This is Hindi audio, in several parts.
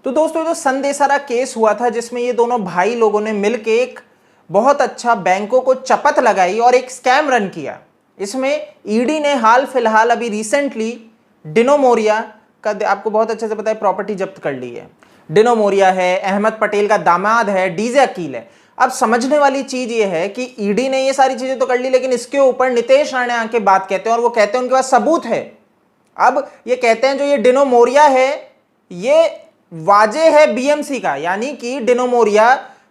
तो दोस्तों ये जो संदेशारा केस हुआ था जिसमें ये दोनों भाई लोगों ने मिलकर एक बहुत अच्छा बैंकों को चपत लगाई और एक स्कैम रन किया। इसमें ईडी ने हाल फिलहाल अभी रिसेंटली डिनो मोरिया का, आपको बहुत अच्छे से पता है, प्रॉपर्टी जब्त कर ली है। डिनो मोरिया है, अहमद पटेल का दामाद है, डीजे अकील है। अब समझने वाली चीज ये है कि ईडी ने ये सारी चीजें तो कर ली, लेकिन इसके ऊपर नितेश राणे आके बात कहते हैं और वो कहते हैं उनके पास सबूत है। अब ये कहते हैं जो ये डिनो मोरिया है ये वाजे है बीएमसी का, यानी कि डिनो मोरिया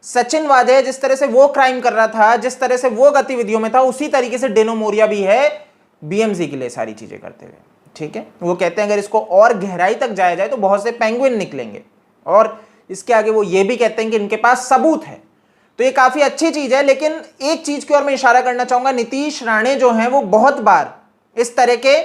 सचिन वाजे, जिस तरह से वो क्राइम कर रहा था, जिस तरह से वो गतिविधियों में था, उसी तरीके से डिनो मोरिया भी है बीएमसी के लिए सारी चीजें करते हुए। ठीक है, वो कहते हैं अगर इसको और गहराई तक जाया जाए तो बहुत से पेंगुइन निकलेंगे, और इसके आगे वो ये भी कहते हैं कि इनके पास सबूत है। तो ये काफी अच्छी चीज है, लेकिन एक चीज की ओर मैं इशारा करना चाहूंगा, नीतीश राणे जो हैं वो बहुत बार इस तरह के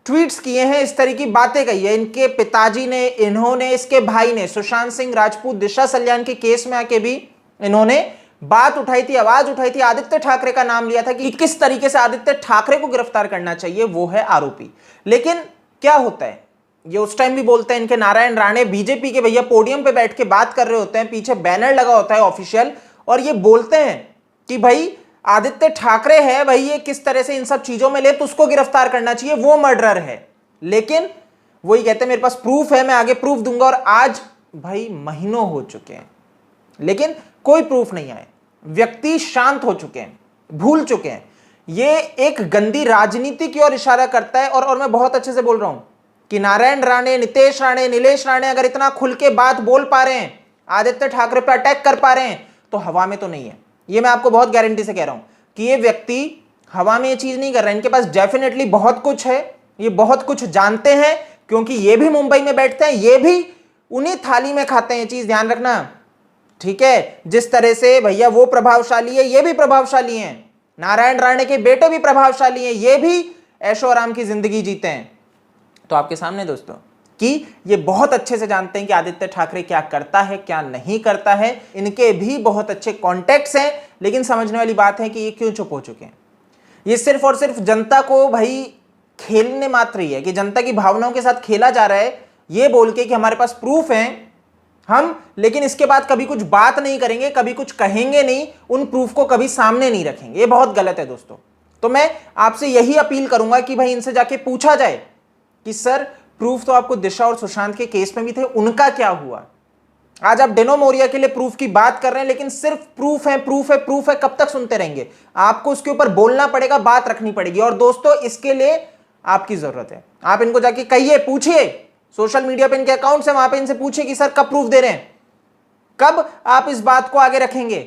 ट्वीट्स किए हैं, इस तरह की बातें कही है। इनके पिताजी ने, इन्होंने, इसके भाई ने, सुशांत सिंह राजपूत दिशा सल्यान के केस में आके भी इन्होंने बात उठाई थी, आवाज उठाई थी, आदित्य ठाकरे का नाम लिया था कि किस तरीके से आदित्य ठाकरे को गिरफ्तार करना चाहिए, वो है आरोपी। लेकिन क्या होता है, ये उस टाइम भी बोलते हैं, इनके नारायण राणे बीजेपी के भैया पोडियम पे बैठ के बात कर रहे होते हैं, पीछे बैनर लगा होता है ऑफिशियल, और ये बोलते हैं कि भाई आदित्य ठाकरे है भाई, ये किस तरह से इन सब चीजों में ले तो उसको गिरफ्तार करना चाहिए, वो मर्डरर है। लेकिन वही कहते हैं मेरे पास प्रूफ है, मैं आगे प्रूफ दूंगा, और आज भाई महीनों हो चुके हैं लेकिन कोई प्रूफ नहीं आए। व्यक्ति शांत हो चुके हैं, भूल चुके हैं। ये एक गंदी राजनीति की ओर इशारा करता है। और मैं बहुत अच्छे से बोल रहा हूं कि नारायण राणे, नितेश राणे, नीलेश राणे अगर इतना खुल के बात बोल पा रहे हैं, आदित्य ठाकरे पे अटैक कर पा रहे हैं, तो हवा में तो नहीं है। ये मैं आपको बहुत गारंटी से कह रहा हूं कि ये व्यक्ति हवा में ये चीज नहीं कर रहे हैं। इनके पास डेफिनेटली बहुत कुछ है, ये बहुत कुछ जानते हैं, क्योंकि ये भी मुंबई में बैठते हैं, ये भी उन्हीं थाली में खाते हैं। ये चीज ध्यान रखना, ठीक है। जिस तरह से भैया वो प्रभावशाली है, ये भी प्रभावशाली हैं। नारायण राणे के बेटे भी प्रभावशाली हैं, ये भी ऐशो आराम की जिंदगी जीते हैं। तो आपके सामने दोस्तों कि ये बहुत अच्छे से जानते हैं कि आदित्य ठाकरे क्या करता है, क्या नहीं करता है। इनके भी बहुत अच्छे कॉन्टेक्ट्स हैं, लेकिन समझने वाली बात है कि ये क्यों चुप हो चुके हैं। ये सिर्फ और सिर्फ जनता को भाई खेलने मात्र ही है, कि जनता की भावनाओं के साथ खेला जा रहा है, ये बोल के कि हमारे पास प्रूफ है हम, लेकिन इसके बाद कभी कुछ बात नहीं करेंगे, कभी कुछ कहेंगे नहीं, उन प्रूफ को कभी सामने नहीं रखेंगे। ये बहुत गलत है दोस्तों। तो मैं आपसे यही अपील करूंगा कि भाई इनसे जाके पूछा जाए कि सर प्रूफ तो आपको दिशा और सुशांत के केस में भी थे, उनका क्या हुआ। आज आप डिनो मोरिया के लिए प्रूफ की बात कर रहे हैं, लेकिन सिर्फ प्रूफ है, प्रूफ है, प्रूफ है, कब तक सुनते रहेंगे। आपको उसके ऊपर बोलना पड़ेगा, बात रखनी पड़ेगी। और दोस्तों इसके लिए आपकी जरूरत है, आप इनको जाके कहिए, पूछिए, सोशल मीडिया पे इनके अकाउंट्स हैं, वहां पे इनसे पूछिए कि सर कब प्रूफ दे रहे हैं, कब आप इस बात को आगे रखेंगे।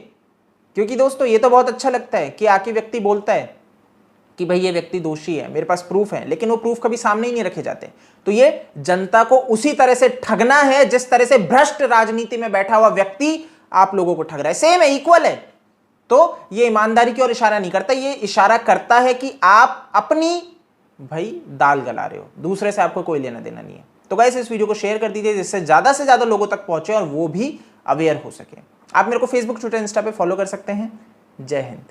क्योंकि दोस्तों ये तो बहुत अच्छा लगता है कि आके व्यक्ति बोलता है कि भाई ये व्यक्ति दोषी है, मेरे पास प्रूफ है, लेकिन वो प्रूफ कभी सामने ही नहीं रखे जाते। तो ये जनता को उसी तरह से ठगना है जिस तरह से भ्रष्ट राजनीति में बैठा हुआ व्यक्ति आप लोगों को ठग रहा है। सेम है, इक्वल है। तो ये ईमानदारी की ओर इशारा नहीं करता, ये इशारा करता है कि आप अपनी भाई दाल गला रहे हो, दूसरे से आपको कोई लेना देना नहीं है। तो गाइस इस वीडियो को शेयर कर दीजिए जिससे ज्यादा से ज्यादा लोगों तक पहुंचे और वो भी अवेयर हो सके। आप मेरे को फेसबुक, ट्विटर, इंस्टा पे फॉलो कर सकते हैं। जय हिंद।